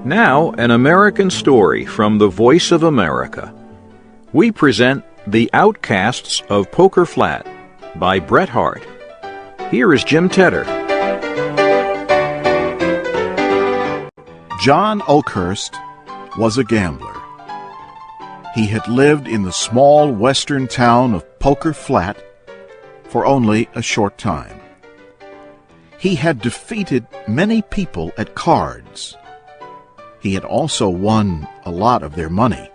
Now, an American story from the Voice of America. We present The Outcasts of Poker Flat by Bret Harte. Here is Jim Tedder. John Oakhurst was a gambler. He had lived in the small western town of Poker Flat for only a short time. He had defeated many people at cards. He had also won a lot of their money.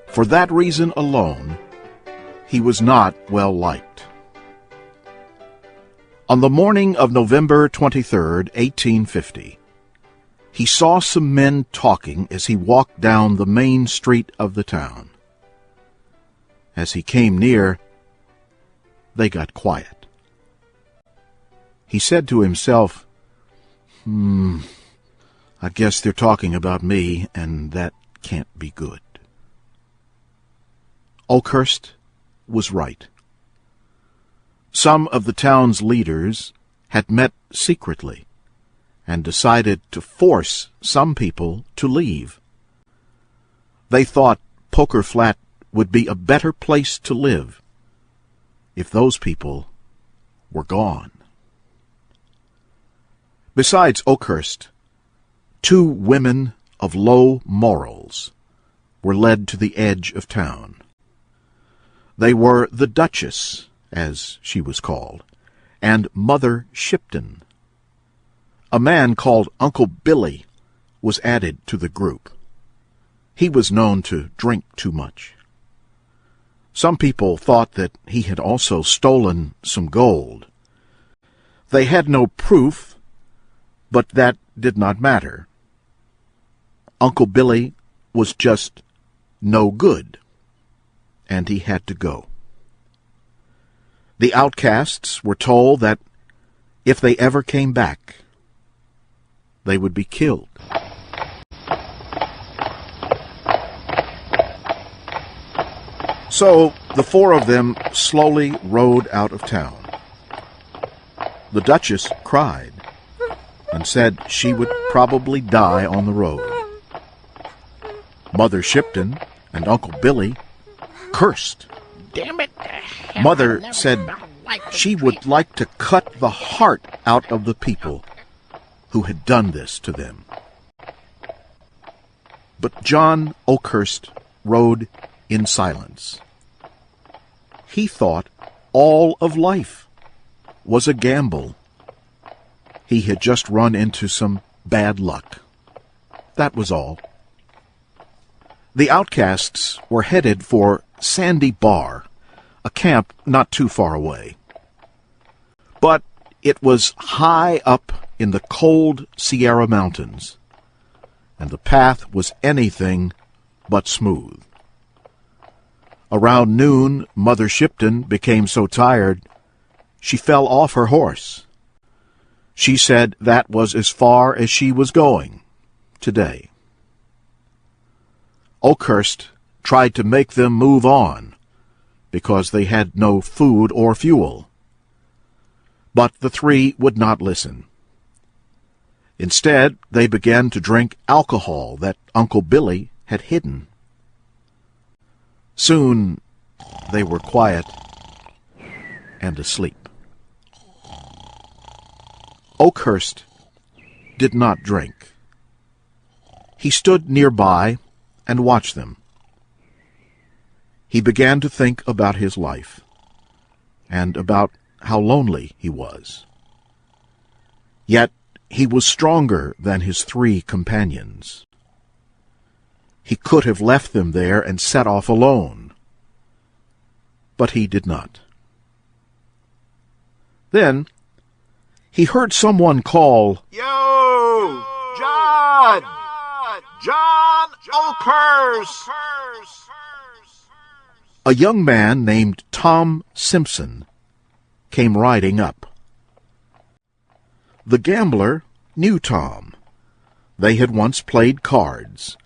For that reason alone, he was not well liked. On the morning of November 23rd, 1850, he saw some men talking as he walked down the main street of the town. As he came near, they got quiet. He said to himself, I guess they're talking about me, and that can't be good. Oakhurst was right. Some of the town's leaders had met secretly and decided to force some people to leave. They thought Poker Flat would be a better place to live if those people were gone. Besides Oakhurst, 2 women of low morals were led to the edge of town. They were the Duchess, as she was called, and Mother Shipton. A man called Uncle Billy was added to the group. He was known to drink too much. Some people thought that he had also stolen some gold. They had no proof, but that did not matter. Uncle Billy was just no good, and he had to go. The outcasts were told that if they ever came back, they would be killed. So the 4 of them slowly rode out of town. The Duchess cried and said she would probably die on the road. Mother Shipton and Uncle Billy cursed. Damn it! Mother said she would like to cut the heart out of the people who had done this to them. But John Oakhurst rode in silence. He thought all of life was a gamble. He had just run into some bad luck. That was all. The outcasts were headed for Sandy Bar, a camp not too far away. But it was high up in the cold Sierra Mountains, and the path was anything but smooth. Around noon, Mother Shipton became so tired she fell off her horse. She said that was as far as she was going today. Oakhurst tried to make them move on because they had no food or fuel. But the 3 would not listen. Instead, they began to drink alcohol that Uncle Billy had hidden. Soon, they were quiet and asleep. Oakhurst did not drink. He stood nearby and watched them. He began to think about his life and about how lonely he was. Yet he was stronger than his 3 companions. He could have left them there and set off alone, but he did not. Then he heard someone call, "Yo! John! John Oakhurst!" A young man named Tom Simson came riding up. The gambler knew Tom. They had once played cards,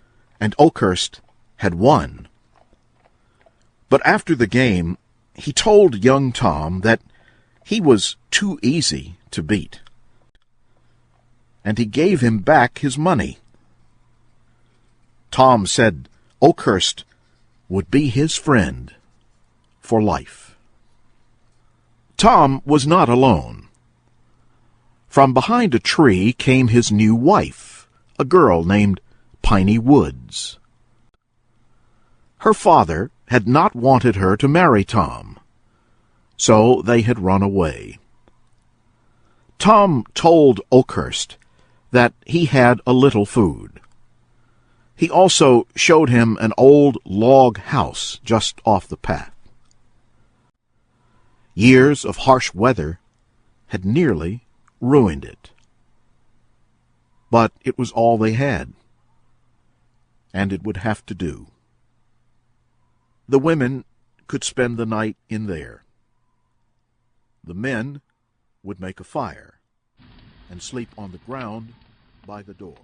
and Oakhurst had won. But after the game, he told young Tom that he was too easy to beat, and he gave him back his money. Tom said Oakhurst would be his friend for life. Tom was not alone. From behind a tree came his new wife, a girl named Piney Woods. Her father had not wanted her to marry Tom, so they had run away. Tom told Oakhurst that he had a little food. He also showed him an old log house just off the path. Years of harsh weather had nearly ruined it. But it was all they had, and it would have to do. The women could spend the night in there. The men would make a fire and sleep on the ground by the door.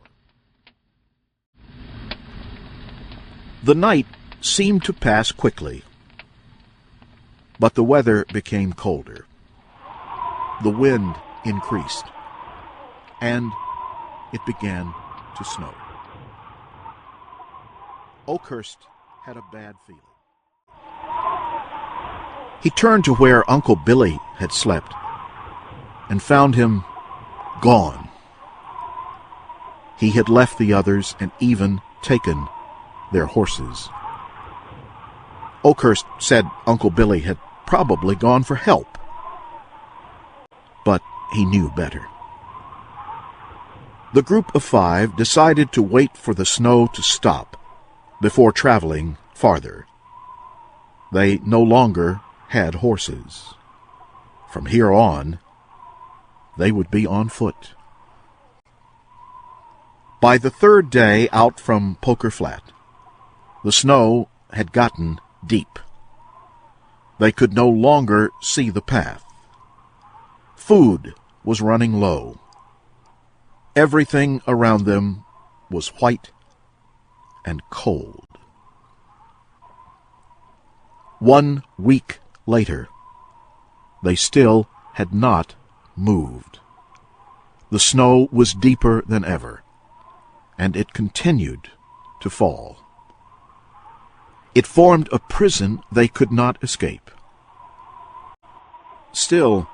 The night seemed to pass quickly, but the weather became colder. The wind increased, and it began to snow. Oakhurst had a bad feeling. He turned to where Uncle Billy had slept and found him gone. He had left the others and even taken their horses. Oakhurst said Uncle Billy had probably gone for help, but he knew better. The group of 5 decided to wait for the snow to stop before traveling farther. They no longer had horses. From here on, they would be on foot. By the 3rd day out from Poker Flat, the snow had gotten deep. They could no longer see the path. Food was running low. Everything around them was white and cold. 1 week later, they still had not moved. The snow was deeper than ever, and it continued to fall. It formed a prison they could not escape. Still,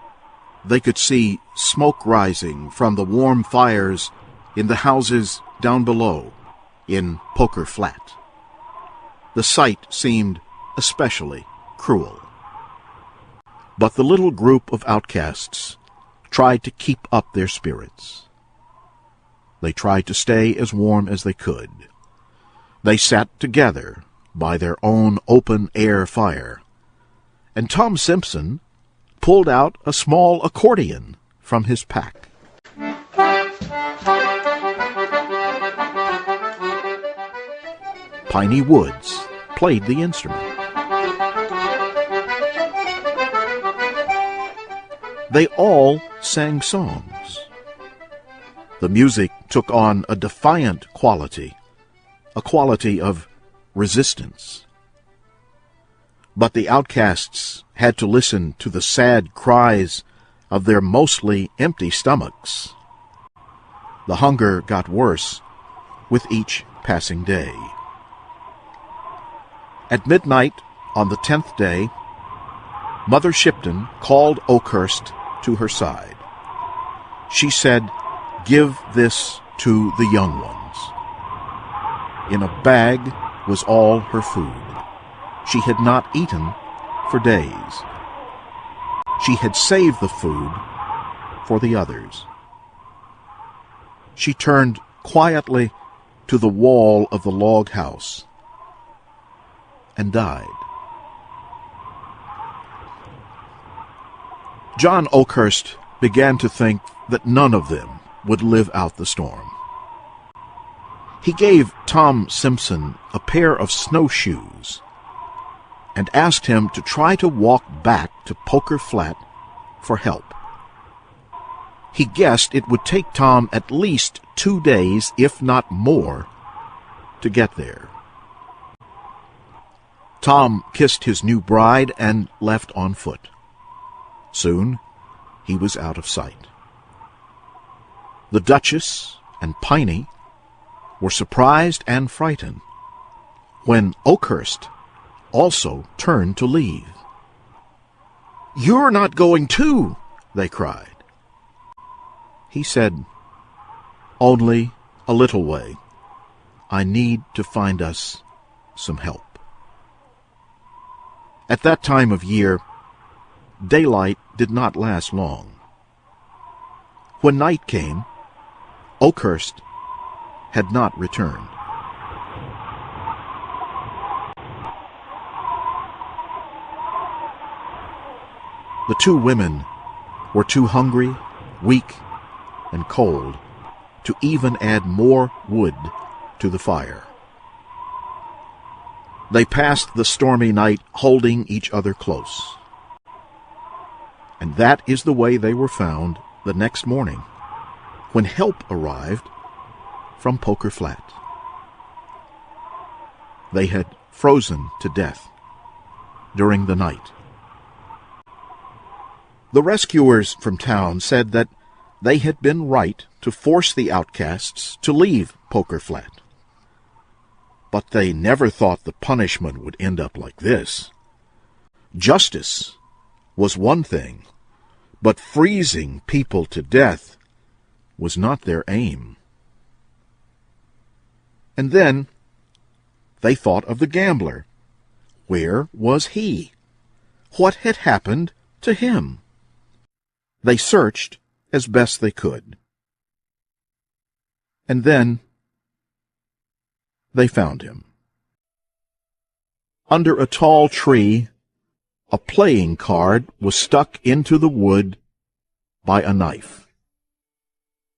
they could see smoke rising from the warm fires in the houses down below in Poker Flat. The sight seemed especially cruel. But the little group of outcasts tried to keep up their spirits. They tried to stay as warm as they could. They sat together by their own open-air fire, and Tom Simson pulled out a small accordion from his pack. Piney Woods played the instrument. They all sang songs. The music took on a defiant quality, a quality of resistance. But the outcasts had to listen to the sad cries of their mostly empty stomachs. The hunger got worse with each passing day. At midnight on the 10th day, Mother Shipton called Oakhurst to her side. She said, "Give this to the young ones." In a bag was all her food. She had not eaten for days. She had saved the food for the others. She turned quietly to the wall of the log house and died. John Oakhurst began to think that none of them would live out the storm. He gave Tom Simson a pair of snowshoes and asked him to try to walk back to Poker Flat for help. He guessed it would take Tom at least 2 days, if not more, to get there. Tom kissed his new bride and left on foot. Soon, he was out of sight. The Duchess and Piney were surprised and frightened when Oakhurst also turned to leave. "You're not going too," they cried. He said, "Only a little way. I need to find us some help." At that time of year, daylight did not last long. When night came, Oakhurst had not returned. The two women were too hungry, weak, and cold to even add more wood to the fire. They passed the stormy night holding each other close. And that is the way they were found the next morning, when help arrived from Poker Flat. They had frozen to death during the night. The rescuers from town said that they had been right to force the outcasts to leave Poker Flat. But they never thought the punishment would end up like this. Justice was one thing, but freezing people to death was not their aim. And then they thought of the gambler. Where was he? What had happened to him? They searched as best they could. And then they found him. Under a tall tree, a playing card was stuck into the wood by a knife.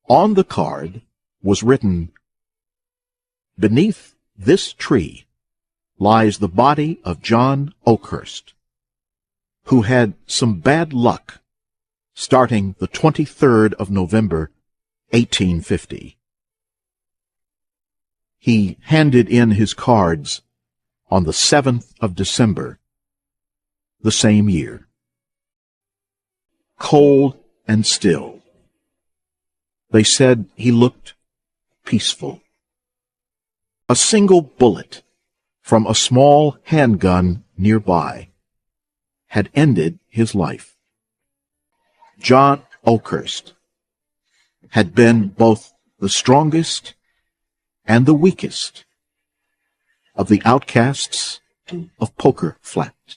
On the card was written, "Beneath this tree lies the body of John Oakhurst, who had some bad luck starting the 23rd of November, 1850. He handed in his cards on the 7th of December, the same year. Cold and still. They said he looked peaceful. A single bullet from a small handgun nearby had ended his life. John Oakhurst had been both the strongest and the weakest of the outcasts of Poker Flat.